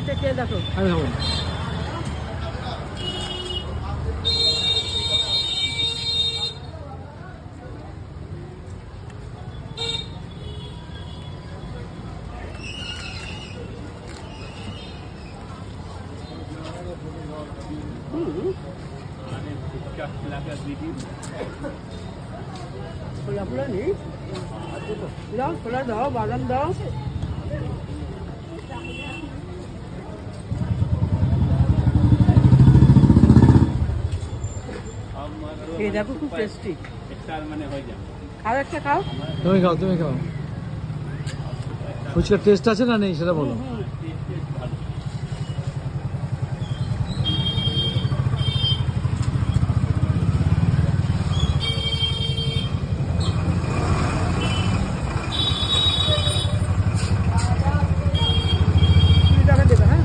এটা কে দেখো আমি খাবো না। খোলা খোলা নেই দাও, খোলা দাও, বাদাম দাও। এই দেখো খুব টেস্টি। খাও একটা খাও। তুমি খাও, তুমি খাও। ফুচকার টেস্ট আছে না নেই সেটা বলো। দেবে হ্যাঁ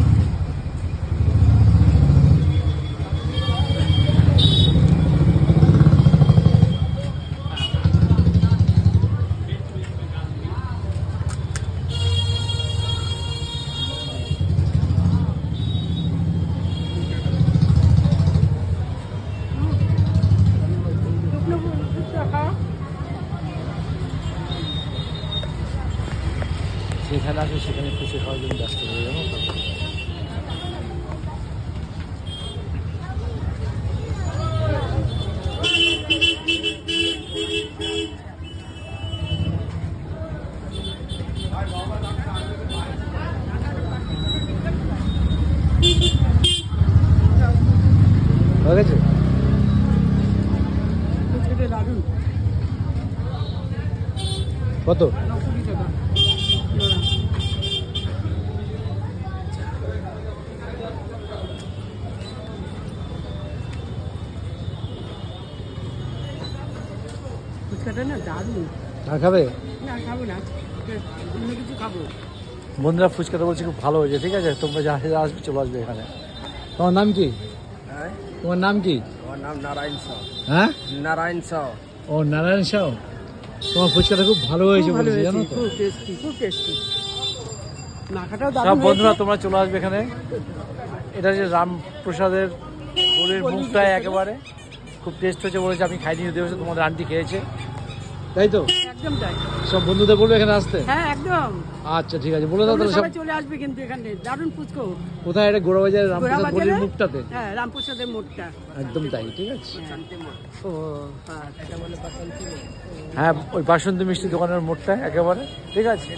যেখানে আসে সেখানে ফুচকা খাওয়ার জন্য ব্যস্ত হয়ে যাবো। হয়ে গেছে দারুন। কত? 20 টাকা। ফুচকাটা না দারুন। আর খাবে? না খাবো না, অন্য কিছু খাবো। বন্ধুরা ফুচকাটা বলছি খুব ভালো হয়েছে, ঠিক আছে? তোমরা যা আসবে চলে আসবে এখানে। তোমার নাম কি? তোমার নাম কি? আমার নাম নারায়ণ সাউ। হ্যাঁ, নারায়ণ সাউ। ও নারায়ণ সাউ। তোমার ফুচকাটা খুব ভালো হয়েছে বলছি, জানো তো? খুব টেস্টি, খুব টেস্টি। মাখাটাও সব দারুন। বন্ধুরা তোমরা চলে আসবে এখানে। এটা যে রামপ্রসাদের গরুর মুখটা একেবারে খুব টেস্ট হয়েছে বলেছে। আমি খাইনি, যদি হয়েছে তোমাদের আন্টি খেয়েছে, তাই তো? একদম তাই। সব বন্ধুদের বলবে এখানে আসতে। হ্যাঁ একদম। আচ্ছা ঠিক আছে, বলে দাও তাহলে সব। সবাই চলে আসবে কিন্তু এখানে দারুন ফুচকা। কোথায়? এটা গোড়াবাজার রামপ্রসাদ গোড়াবাজারে? গলির মুখটাতে। হ্যাঁ, রামপ্রসাদের মোড়টা। একদম তাই, ঠিক আছে। ও এটা বলে বাসন্তী মোড়। হ্যাঁ, ওই বাসন্তী মিষ্টি দোকানের মোড়টা একেবারে, ঠিক আছে।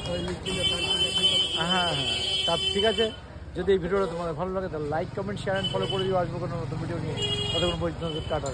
হ্যাঁ হ্যাঁ, তা ঠিক আছে। যদি এই ভিডিওটা তোমাদের ভালো লাগে তাহলে like, comment, share and follow করে দিও। আসবো কোনো নতুন ভিডিও নিয়ে। ততক্ষণ পর্যন্ত টাটা।